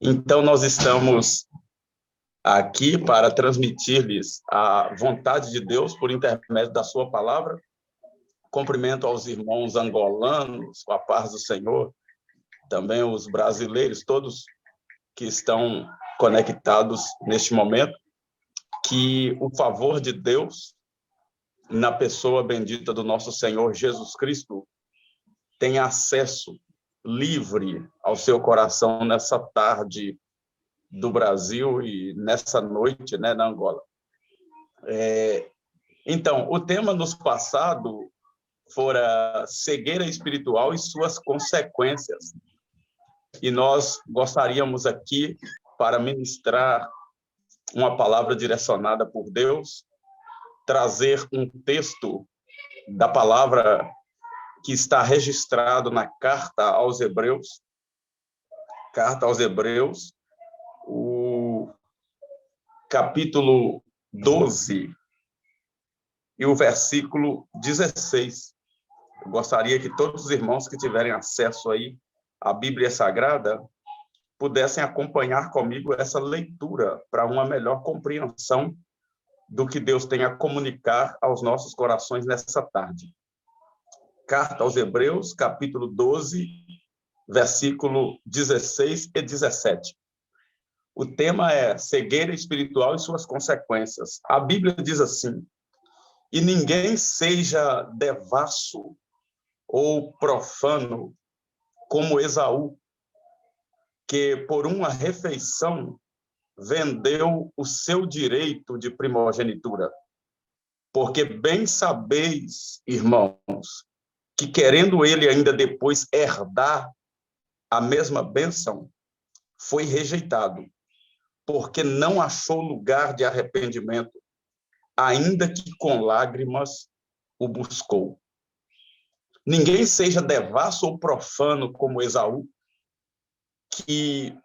Então, nós estamos aqui para transmitir-lhes a vontade de Deus por intermédio da sua palavra. Cumprimento aos irmãos angolanos, com a paz do Senhor, também os brasileiros, todos que estão conectados neste momento, que o favor de Deus, na pessoa bendita do nosso Senhor Jesus Cristo, tenha acesso livre ao seu coração nessa tarde do Brasil e nessa noite, né, na Angola. Então, o tema nos passado fora cegueira espiritual e suas consequências. E nós gostaríamos aqui, para ministrar uma palavra direcionada por Deus, trazer um texto da palavra que está registrado na Carta aos Hebreus, o capítulo 12 e o versículo 16. Eu gostaria que todos os irmãos que tiverem acesso aí à Bíblia Sagrada pudessem acompanhar comigo essa leitura para uma melhor compreensão do que Deus tem a comunicar aos nossos corações nessa tarde. Carta aos Hebreus, capítulo 12, versículo 16 e 17. O tema é cegueira espiritual e suas consequências. A Bíblia diz assim: e ninguém seja devasso ou profano como Esaú, que por uma refeição vendeu o seu direito de primogenitura. Porque bem sabeis, irmãos, que querendo ele ainda depois herdar a mesma bênção, foi rejeitado, porque não achou lugar de arrependimento, ainda que com lágrimas o buscou. Ninguém seja devasso ou profano como Esaú, que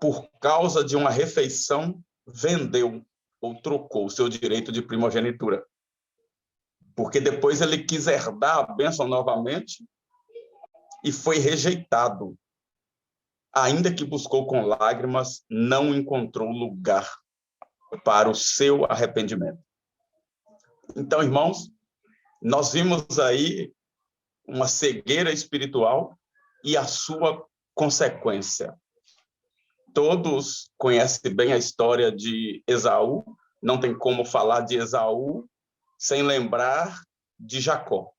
por causa de uma refeição vendeu ou trocou o seu direito de primogenitura. Porque depois ele quis herdar a bênção novamente e foi rejeitado. Ainda que buscou com lágrimas, não encontrou lugar para o seu arrependimento. Então, irmãos, nós vimos aí uma cegueira espiritual e a sua consequência. Todos conhecem bem a história de Esaú, não tem como falar de Esaú sem lembrar de Jacó,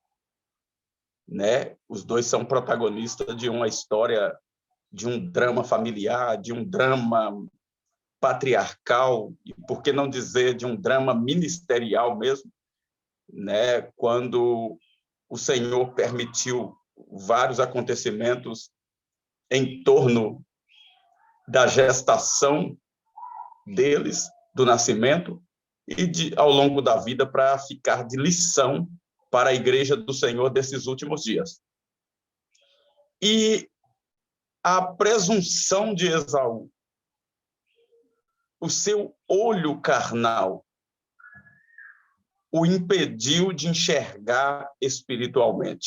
né? Os dois são protagonistas de uma história, de um drama familiar, de um drama patriarcal, e por que não dizer de um drama ministerial mesmo, né? Quando o Senhor permitiu vários acontecimentos em torno da gestação deles, do nascimento, e ao longo da vida para ficar de lição para a igreja do Senhor desses últimos dias. E a presunção de Esaú, o seu olho carnal, o impediu de enxergar espiritualmente.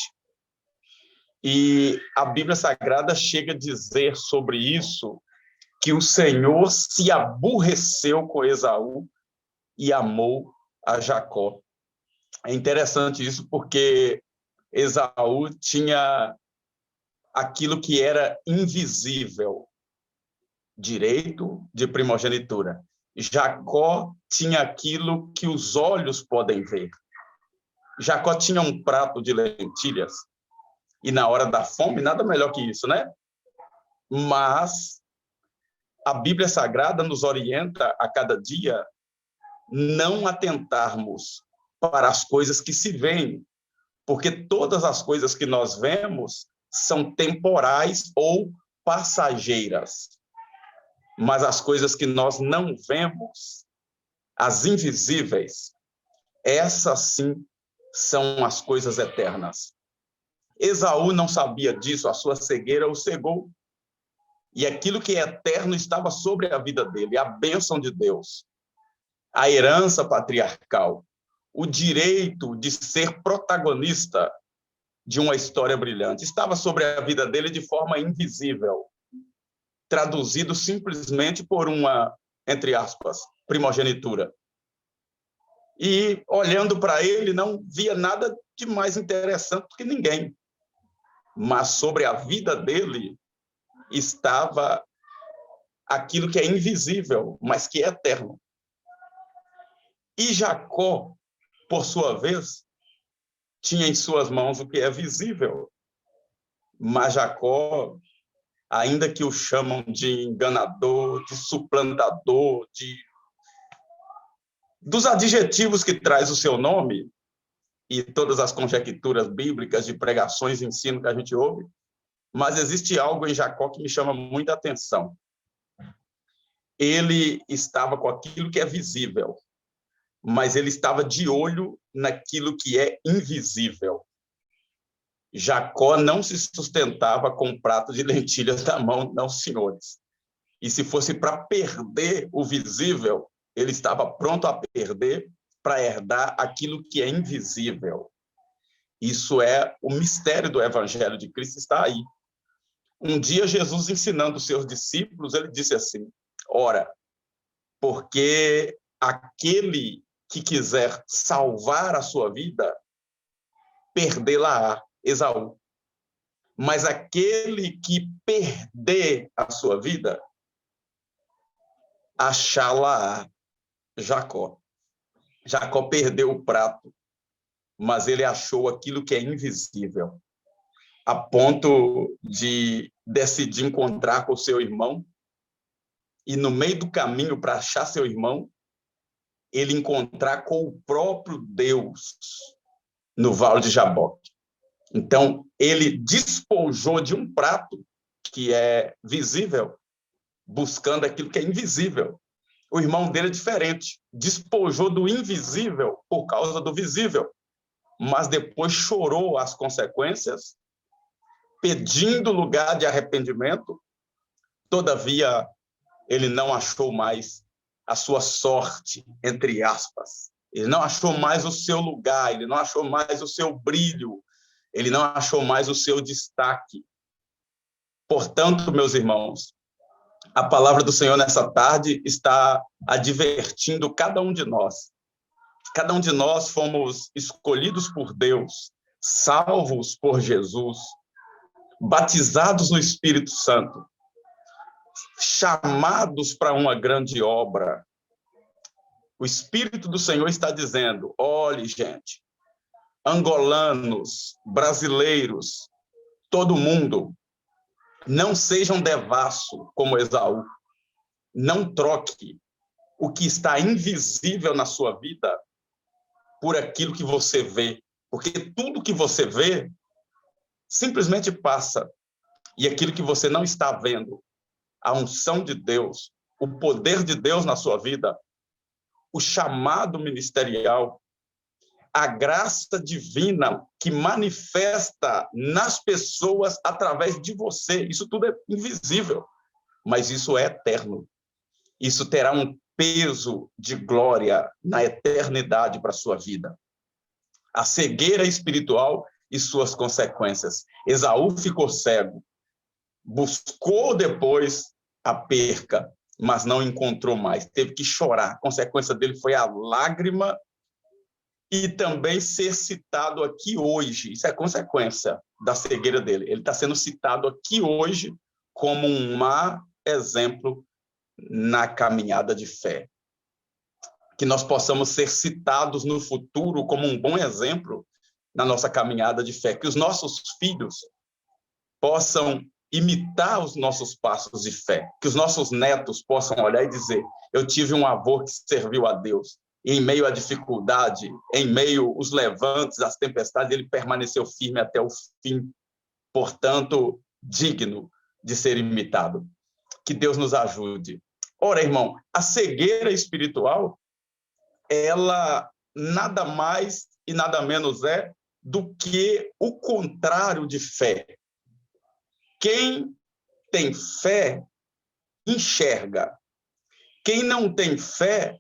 E a Bíblia Sagrada chega a dizer sobre isso que o Senhor se aborreceu com Esaú e amou a Jacó. É interessante isso porque Esaú tinha aquilo que era invisível, direito de primogenitura. Jacó tinha aquilo que os olhos podem ver. Jacó tinha um prato de lentilhas, e na hora da fome, nada melhor que isso, né? Mas a Bíblia Sagrada nos orienta a cada dia não atentarmos para as coisas que se veem, porque todas as coisas que nós vemos são temporais ou passageiras. Mas as coisas que nós não vemos, as invisíveis, essas sim são as coisas eternas. Esaú não sabia disso, a sua cegueira o cegou. E aquilo que é eterno estava sobre a vida dele, a bênção de Deus, a herança patriarcal, o direito de ser protagonista de uma história brilhante, estava sobre a vida dele de forma invisível. traduzido simplesmente por uma, entre aspas, primogenitura. E, olhando para ele, não via nada de mais interessante que ninguém. Mas sobre a vida dele estava aquilo que é invisível, mas que é eterno. E Jacó, por sua vez, tinha em suas mãos o que é visível. Mas Jacó, ainda que o chamam de enganador, de suplantador, dos adjetivos que traz o seu nome, e todas as conjecturas bíblicas de pregações e ensino que a gente ouve, mas existe algo em Jacó que me chama muita atenção. Ele estava com aquilo que é visível, mas ele estava de olho naquilo que é invisível. Jacó não se sustentava com um prato de lentilhas na mão, não, senhores. E se fosse para perder o visível, ele estava pronto a perder para herdar aquilo que é invisível. Isso é o mistério do Evangelho de Cristo, está aí. Um dia, Jesus ensinando os seus discípulos, ele disse assim: ora, porque aquele que quiser salvar a sua vida, perdê-la-á, Esaú. Mas aquele que perder a sua vida, achá-la-á, Jacó. Jacó perdeu o prato, mas ele achou aquilo que é invisível, a ponto de decidir encontrar com o seu irmão, e no meio do caminho para achar seu irmão, ele encontrar com o próprio Deus no Vale de Jaboque. Então, ele despojou de um prato que é visível, buscando aquilo que é invisível. O irmão dele é diferente, despojou do invisível por causa do visível, mas depois chorou as consequências, pedindo lugar de arrependimento. Todavia, ele não achou mais a sua sorte, entre aspas. Ele não achou mais o seu lugar, ele não achou mais o seu brilho, ele não achou mais o seu destaque. Portanto, meus irmãos, a palavra do Senhor nessa tarde está advertindo cada um de nós. Cada um de nós fomos escolhidos por Deus, salvos por Jesus, batizados no Espírito Santo, chamados para uma grande obra. O Espírito do Senhor está dizendo: olhe, gente, angolanos, brasileiros, todo mundo, não sejam devasso como Esaú. Não troque o que está invisível na sua vida por aquilo que você vê, porque tudo que você vê simplesmente passa, e aquilo que você não está vendo, a unção de Deus, o poder de Deus na sua vida, o chamado ministerial, a graça divina que manifesta nas pessoas através de você, isso tudo é invisível, mas isso é eterno. Isso terá um peso de glória na eternidade para a sua vida. A cegueira espiritual e suas consequências. Esaú ficou cego, buscou depois a perca, mas não encontrou mais, teve que chorar. A consequência dele foi a lágrima e também ser citado aqui hoje. Isso é consequência da cegueira dele. Ele está sendo citado aqui hoje como um mau exemplo na caminhada de fé. Que nós possamos ser citados no futuro como um bom exemplo na nossa caminhada de fé. Que os nossos filhos possam imitar os nossos passos de fé. Que os nossos netos possam olhar e dizer: eu tive um avô que serviu a Deus. E em meio à dificuldade, em meio aos levantes, às tempestades, ele permaneceu firme até o fim. Portanto, digno de ser imitado. Que Deus nos ajude. Ora, irmão, a cegueira espiritual, ela nada mais e nada menos é do que o contrário de fé. Quem tem fé, enxerga. Quem não tem fé,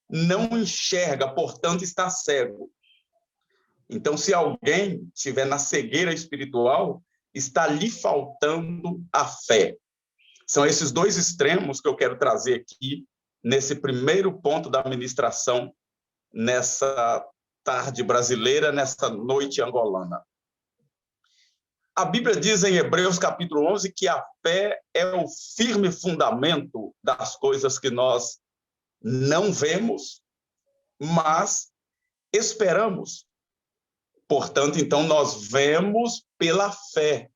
não enxerga, portanto, está cego. Então, se alguém estiver na cegueira espiritual, está lhe faltando a fé. São esses dois extremos que eu quero trazer aqui, nesse primeiro ponto da ministração, nessa tarde brasileira, nessa noite angolana. A Bíblia diz em Hebreus capítulo 11 que a fé é o firme fundamento das coisas que nós não vemos, mas esperamos. Portanto, então, nós vemos pela fé,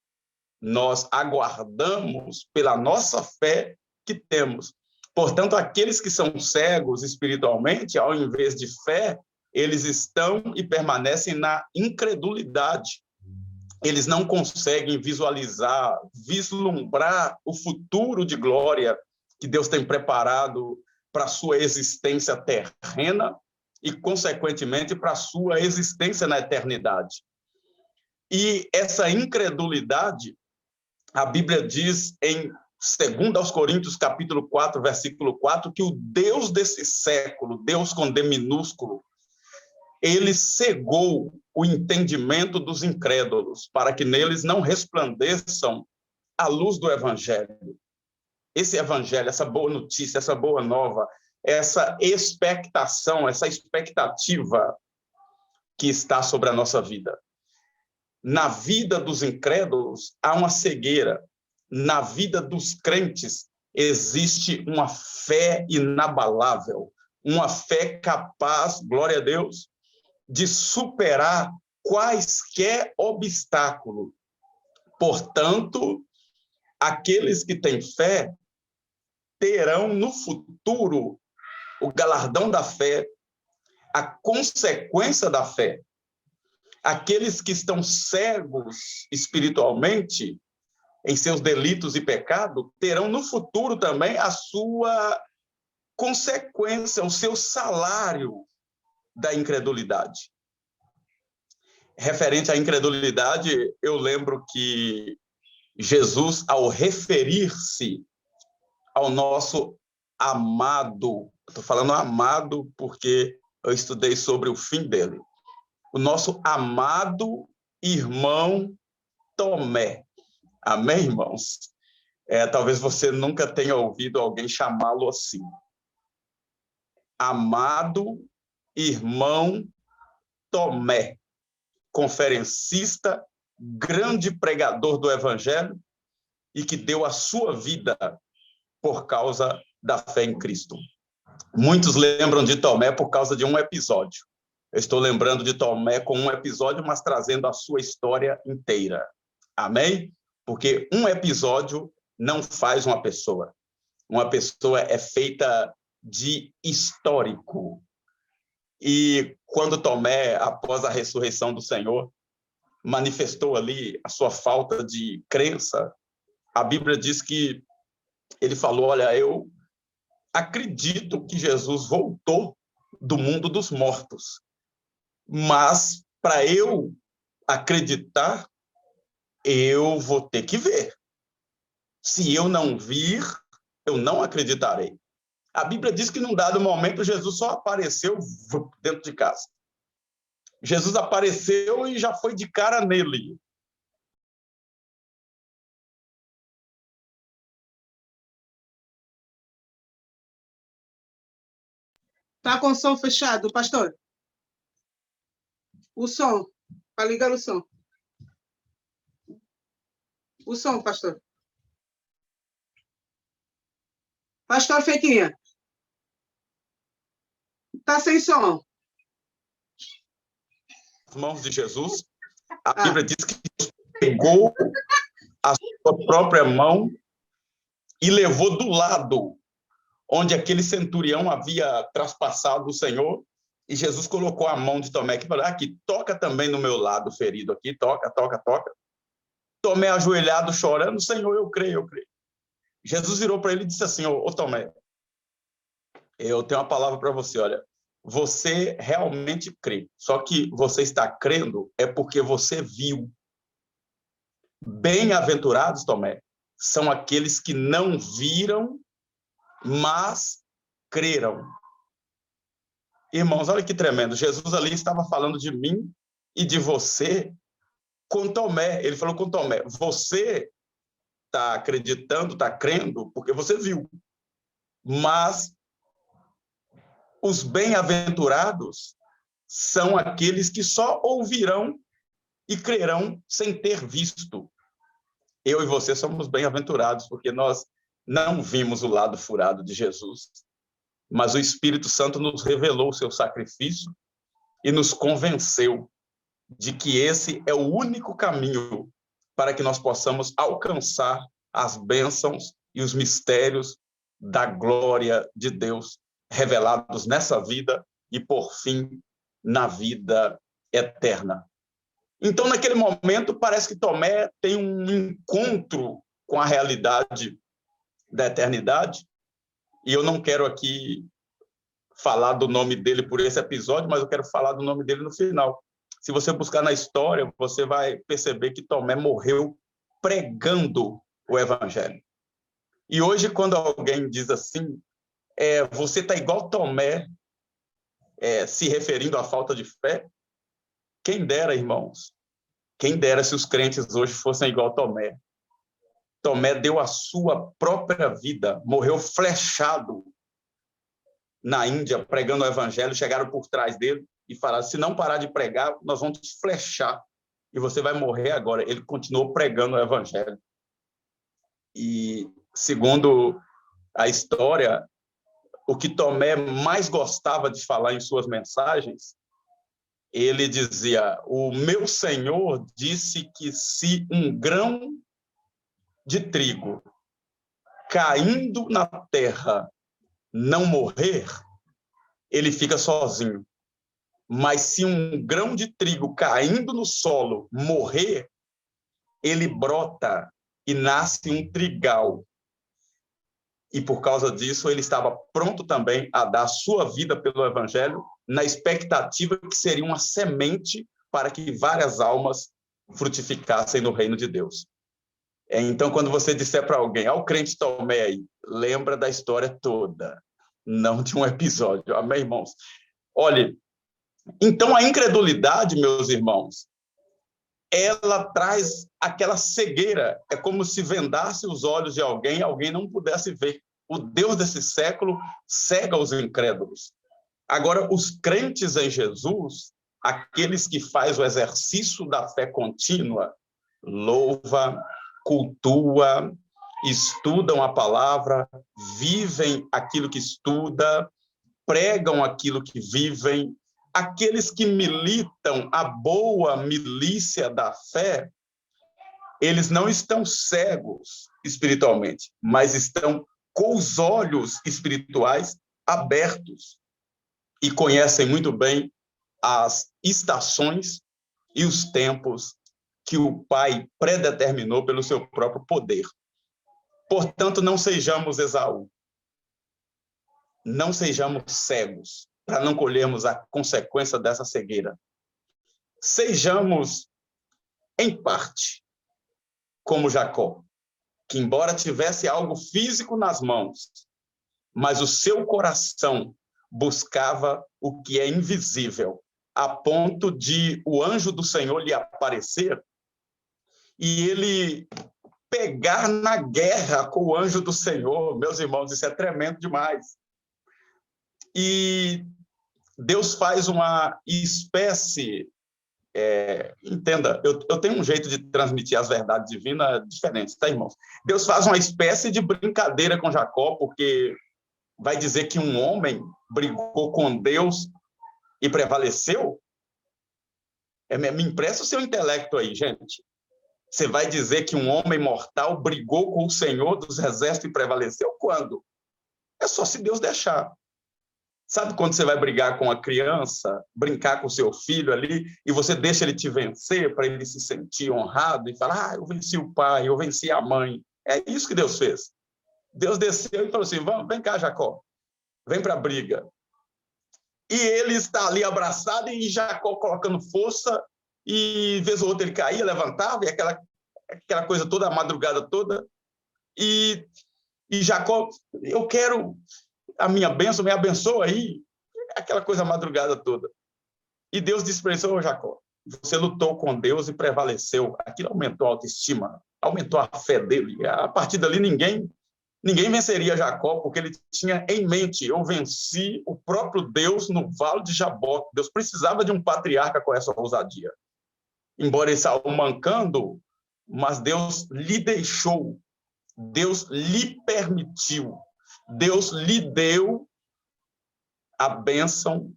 nós aguardamos pela nossa fé que temos. Portanto, aqueles que são cegos espiritualmente, ao invés de fé, eles estão e permanecem na incredulidade. Eles não conseguem visualizar, vislumbrar o futuro de glória que Deus tem preparado para a sua existência terrena e, consequentemente, para a sua existência na eternidade. E essa incredulidade, a Bíblia diz em 2 Coríntios, capítulo 4, versículo 4, que o Deus desse século, Deus com D minúsculo, ele cegou o entendimento dos incrédulos, para que neles não resplandeçam a luz do Evangelho. Esse Evangelho, essa boa notícia, essa boa nova, essa expectação, essa expectativa que está sobre a nossa vida. Na vida dos incrédulos, há uma cegueira. Na vida dos crentes, existe uma fé inabalável, uma fé capaz, glória a Deus, de superar quaisquer obstáculos. Portanto, aqueles que têm fé terão no futuro o galardão da fé, a consequência da fé. Aqueles que estão cegos espiritualmente, em seus delitos e pecados, terão no futuro também a sua consequência, o seu salário da incredulidade. Referente à incredulidade, eu lembro que Jesus, ao referir-se ao nosso amado, estou falando amado porque eu estudei sobre o fim dele, o nosso amado irmão Tomé. Amém, irmãos? Talvez você nunca tenha ouvido alguém chamá-lo assim. Amado irmão Tomé, conferencista, grande pregador do Evangelho e que deu a sua vida por causa da fé em Cristo. Muitos lembram de Tomé por causa de um episódio. Eu estou lembrando de Tomé com um episódio, mas trazendo a sua história inteira. Amém? Porque um episódio não faz uma pessoa. Uma pessoa é feita de histórico. E quando Tomé, após a ressurreição do Senhor, manifestou ali a sua falta de crença, a Bíblia diz que ele falou, olha, eu acredito que Jesus voltou do mundo dos mortos, mas para eu acreditar, eu vou ter que ver. Se eu não vir, eu não acreditarei. A Bíblia diz que num dado momento Jesus só apareceu dentro de casa. Jesus apareceu e já foi de cara nele. Está com o som fechado, pastor? O som, para ligar o som. O som, pastor. Pastor Fequinha. Está sem som. As mãos de Jesus, a Bíblia diz que pegou a sua própria mão e levou do lado onde aquele centurião havia traspassado o Senhor, e Jesus colocou a mão de Tomé aqui e falou, aqui, toca também no meu lado ferido aqui, toca, toca, toca. Tomé ajoelhado, chorando, Senhor, eu creio, eu creio. Jesus virou para ele e disse assim, ô Tomé, eu tenho uma palavra para você, olha, você realmente crê, só que você está crendo é porque você viu. Bem-aventurados, Tomé, são aqueles que não viram, mas creram. Irmãos, olha que tremendo. Jesus ali estava falando de mim e de você com Tomé. Ele falou com Tomé, você está acreditando, está crendo, porque você viu. Mas os bem-aventurados são aqueles que só ouvirão e crerão sem ter visto. Eu e você somos bem-aventurados, porque nós não vimos o lado furado de Jesus, mas o Espírito Santo nos revelou o seu sacrifício e nos convenceu de que esse é o único caminho para que nós possamos alcançar as bênçãos e os mistérios da glória de Deus revelados nessa vida e, por fim, na vida eterna. Então, naquele momento, parece que Tomé tem um encontro com a realidade da eternidade, e eu não quero aqui falar do nome dele por esse episódio, mas eu quero falar do nome dele no final. Se você buscar na história, você vai perceber que Tomé morreu pregando o evangelho. E hoje, quando alguém diz assim, você está igual Tomé, se referindo à falta de fé, quem dera, irmãos, quem dera se os crentes hoje fossem igual Tomé. Tomé deu a sua própria vida, morreu flechado na Índia, pregando o evangelho, chegaram por trás dele e falaram, se não parar de pregar, nós vamos te flechar e você vai morrer agora. Ele continuou pregando o evangelho. E, segundo a história, o que Tomé mais gostava de falar em suas mensagens, ele dizia, o meu Senhor disse que se um grão de trigo caindo na terra não morrer, ele fica sozinho. Mas se um grão de trigo caindo no solo morrer, ele brota e nasce um trigal. E por causa disso, ele estava pronto também a dar sua vida pelo evangelho, na expectativa que seria uma semente para que várias almas frutificassem no reino de Deus. Então, quando você disser para alguém, o crente Tomé aí, lembra da história toda, não de um episódio. Amém, irmãos? Olha, então a incredulidade, meus irmãos, ela traz aquela cegueira. É como se vendasse os olhos de alguém e alguém não pudesse ver. O Deus desse século cega os incrédulos. Agora, os crentes em Jesus, aqueles que fazem o exercício da fé contínua, louva, cultua, estudam a palavra, vivem aquilo que estuda, pregam aquilo que vivem, aqueles que militam a boa milícia da fé, eles não estão cegos espiritualmente, mas estão com os olhos espirituais abertos e conhecem muito bem as estações e os tempos que o Pai predeterminou pelo seu próprio poder. Portanto, não sejamos Esaú. Não sejamos cegos, para não colhermos a consequência dessa cegueira. Sejamos, em parte, como Jacó, que embora tivesse algo físico nas mãos, mas o seu coração buscava o que é invisível, a ponto de o anjo do Senhor lhe aparecer e ele pegar na guerra com o anjo do Senhor. Meus irmãos, isso é tremendo demais. E Deus faz uma espécie... entenda, eu tenho um jeito de transmitir as verdades divinas diferentes, tá, irmãos? Deus faz uma espécie de brincadeira com Jacó, porque vai dizer que um homem brigou com Deus e prevaleceu? Me empresta o seu intelecto aí, gente. Você vai dizer que um homem mortal brigou com o Senhor dos exércitos e prevaleceu? Quando? É só se Deus deixar. Sabe quando você vai brigar com uma criança, brincar com seu filho ali, e você deixa ele te vencer para ele se sentir honrado e falar, eu venci o pai, eu venci a mãe. É isso que Deus fez. Deus desceu e falou assim, vem cá, Jacó, vem para a briga. E ele está ali abraçado e Jacó colocando força, e vez ou outra ele caía, levantava, e aquela coisa toda, a madrugada toda. E Jacó, eu quero... a minha bênção, me abençoa aí, aquela coisa a madrugada toda. E Deus disse para ele, Jacó, você lutou com Deus e prevaleceu. Aquilo aumentou a autoestima, aumentou a fé dele. A partir dali, ninguém venceria Jacó, porque ele tinha em mente: eu venci o próprio Deus no Vale de Jaboque. Deus precisava de um patriarca com essa ousadia. Embora ele saiu mancando, mas Deus lhe deixou, Deus lhe permitiu, Deus lhe deu a bênção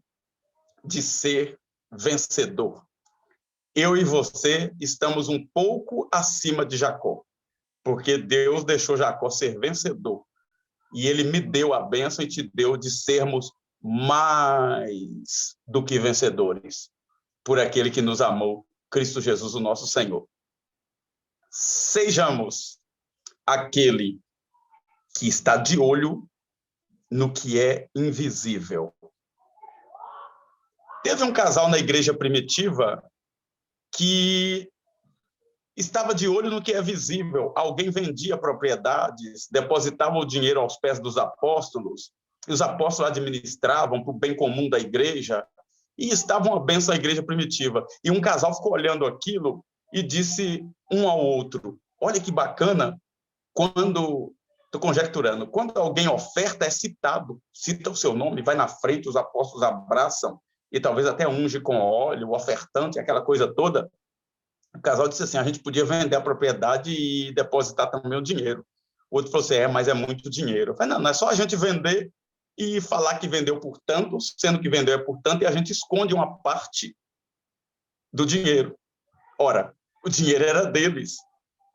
de ser vencedor. Eu e você estamos um pouco acima de Jacó, porque Deus deixou Jacó ser vencedor. E ele me deu a bênção e te deu de sermos mais do que vencedores, por aquele que nos amou, Cristo Jesus, o nosso Senhor. Sejamos aquele que está de olho no que é invisível. Teve um casal na igreja primitiva que estava de olho no que é visível. Alguém vendia propriedades, depositava o dinheiro aos pés dos apóstolos, e os apóstolos administravam para o bem comum da igreja, e estava uma bênção à igreja primitiva. E um casal ficou olhando aquilo e disse um ao outro: olha que bacana, estou conjecturando, quando alguém oferta, é citado, cita o seu nome, vai na frente, os apóstolos abraçam, e talvez até unge com óleo, o ofertante, aquela coisa toda. O casal disse assim: a gente podia vender a propriedade e depositar também o dinheiro. O outro falou assim: mas é muito dinheiro. Eu falei: não é só a gente vender e falar que vendeu por tanto, sendo que vendeu é por tanto, e a gente esconde uma parte do dinheiro. Ora, o dinheiro era deles,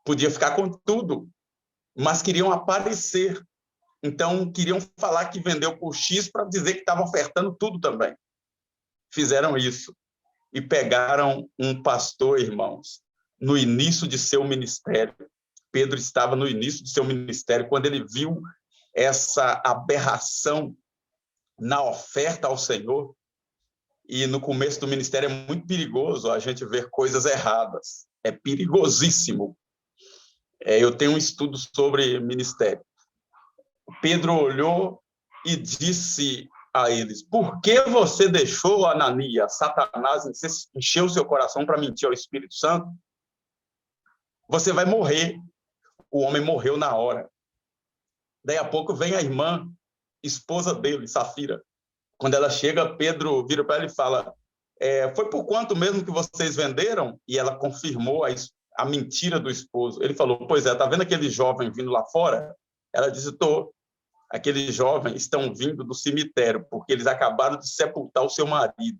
podia ficar com tudo, mas queriam aparecer. Então, queriam falar que vendeu por X para dizer que estava ofertando tudo também. Fizeram isso. E pegaram um pastor, irmãos, no início de seu ministério. Pedro estava no início de seu ministério, quando ele viu essa aberração na oferta ao Senhor. E no começo do ministério é muito perigoso a gente ver coisas erradas. É perigosíssimo. Eu tenho um estudo sobre ministério. Pedro olhou e disse a eles: por que você deixou Ananias, Satanás, encheu seu coração para mentir ao Espírito Santo? Você vai morrer. O homem morreu na hora. Daí a pouco vem a irmã, esposa dele, Safira. Quando ela chega, Pedro vira para ela e fala: foi por quanto mesmo que vocês venderam? E ela confirmou a mentira do esposo. Ele falou: pois é, tá vendo aquele jovem vindo lá fora? Ela disse: tô. Aqueles jovens estão vindo do cemitério, porque eles acabaram de sepultar o seu marido.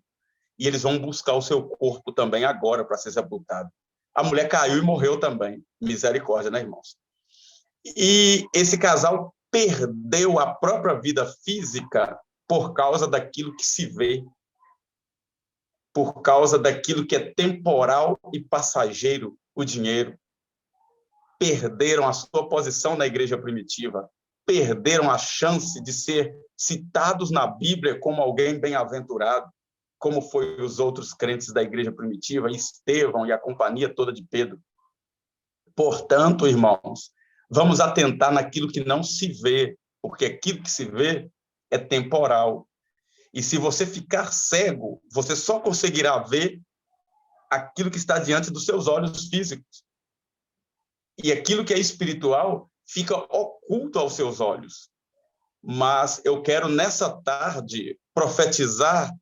E eles vão buscar o seu corpo também agora para ser sepultado. A mulher caiu e morreu também. Misericórdia, né, irmãos? E esse casal perdeu a própria vida física por causa daquilo que se vê, por causa daquilo que é temporal e passageiro, o dinheiro. Perderam a sua posição na igreja primitiva, perderam a chance de ser citados na Bíblia como alguém bem-aventurado, como foi os outros crentes da igreja primitiva, Estevão e a companhia toda de Pedro. Portanto, irmãos, vamos atentar naquilo que não se vê, porque aquilo que se vê é temporal. E se você ficar cego, você só conseguirá ver aquilo que está diante dos seus olhos físicos. E aquilo que é espiritual fica oculto aos seus olhos. Mas eu quero, nessa tarde, profetizar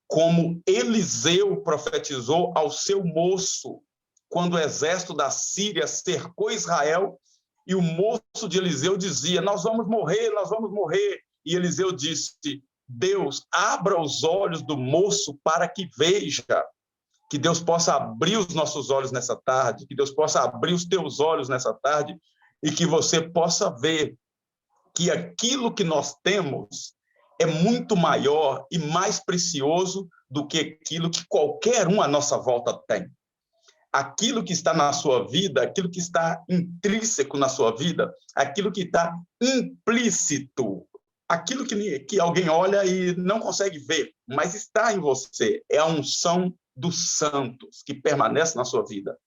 como Eliseu profetizou ao seu moço, quando o exército da Síria cercou Israel, e o moço de Eliseu dizia: nós vamos morrer, nós vamos morrer. E Eliseu disse: Deus, abra os olhos do moço para que veja. Que Deus possa abrir os nossos olhos nessa tarde, que Deus possa abrir os teus olhos nessa tarde, e que você possa ver que aquilo que nós temos é muito maior e mais precioso do que aquilo que qualquer um à nossa volta tem. Aquilo que está na sua vida, aquilo que está intrínseco na sua vida, aquilo que está implícito, aquilo que alguém olha e não consegue ver, mas está em você, é a unção dos santos que permanece na sua vida.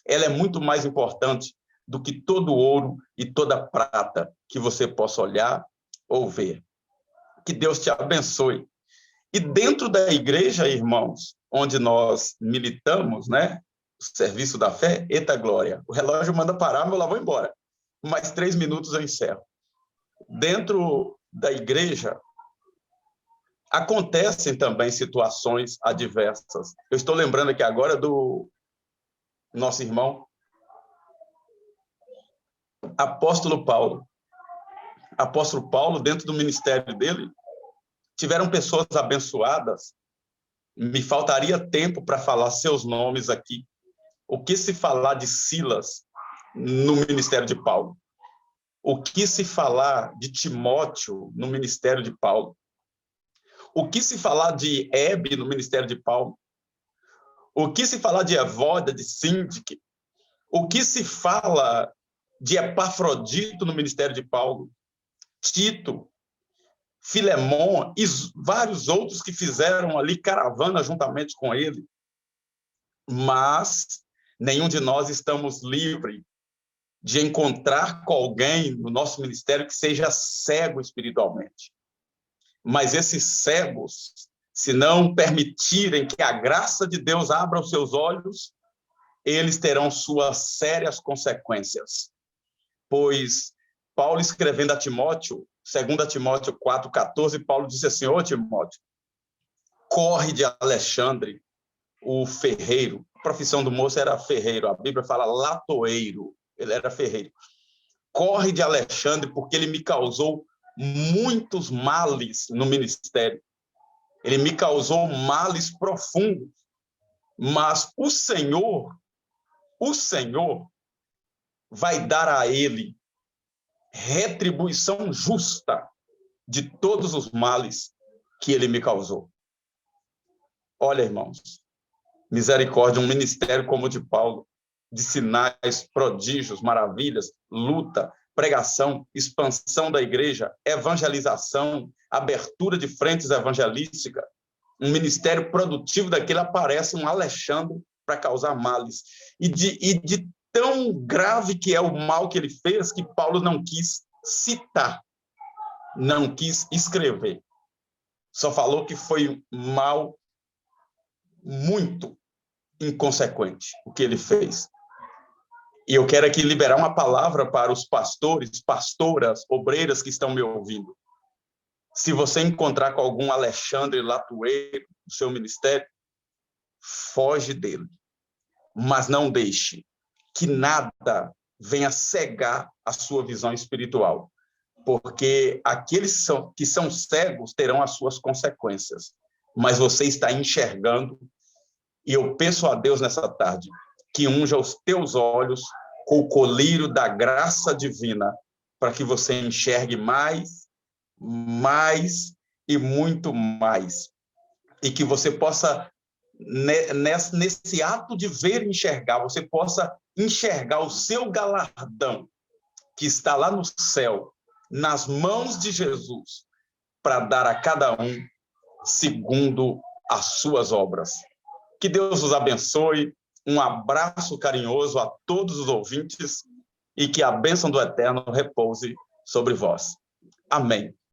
Ela é muito mais importante do que todo ouro e toda prata que você possa olhar ou ver. Que Deus te abençoe. E dentro da igreja, irmãos, onde nós militamos, né? O serviço da fé, eita glória. O relógio manda parar, mas eu lá vou embora. Mais 3 minutos eu encerro. Dentro da igreja, acontecem também situações adversas. Eu estou lembrando aqui agora do nosso irmão apóstolo Paulo. Apóstolo Paulo, dentro do ministério dele, tiveram pessoas abençoadas. Me faltaria tempo para falar seus nomes aqui. O que se falar de Silas no ministério de Paulo? O que se falar de Timóteo no ministério de Paulo? O que se falar de Hebe no ministério de Paulo? O que se falar de Evódia, de Síndique? O que se fala de Epafrodito no ministério de Paulo? Tito, Filemon e vários outros que fizeram ali caravana juntamente com ele. Mas nenhum de nós estamos livres de encontrar com alguém no nosso ministério que seja cego espiritualmente. Mas esses cegos, se não permitirem que a graça de Deus abra os seus olhos, eles terão suas sérias consequências. Pois Paulo, escrevendo a Timóteo, 2 Timóteo 4,14, Paulo disse assim: ô Timóteo, corre de Alexandre, o ferreiro. A profissão do moço era ferreiro, a Bíblia fala latoeiro, ele era ferreiro. Corre de Alexandre, porque ele me causou muitos males no ministério. Ele me causou males profundos. Mas o Senhor vai dar a ele retribuição justa de todos os males que ele me causou. Olha, irmãos, misericórdia, um ministério como o de Paulo, de sinais, prodígios, maravilhas, luta, pregação, expansão da igreja, evangelização, abertura de frentes evangelísticas, um ministério produtivo daquele, aparece um Alexandre para causar males. E de tão grave que é o mal que ele fez, que Paulo não quis citar, não quis escrever. Só falou que foi mal muito inconsequente o que ele fez. E eu quero aqui liberar uma palavra para os pastores, pastoras, obreiras que estão me ouvindo. Se você encontrar com algum Alexandre Latueiro no seu ministério, foge dele. Mas não deixe que nada venha cegar a sua visão espiritual. Porque aqueles que são cegos terão as suas consequências. Mas você está enxergando. E eu peço a Deus nessa tarde que unja os teus olhos com o colírio da graça divina, para que você enxergue mais e muito mais. E que você possa, nesse ato de ver e enxergar, você possa enxergar o seu galardão, que está lá no céu, nas mãos de Jesus, para dar a cada um segundo as suas obras. Que Deus os abençoe. Um abraço carinhoso a todos os ouvintes e que a bênção do Eterno repouse sobre vós. Amém.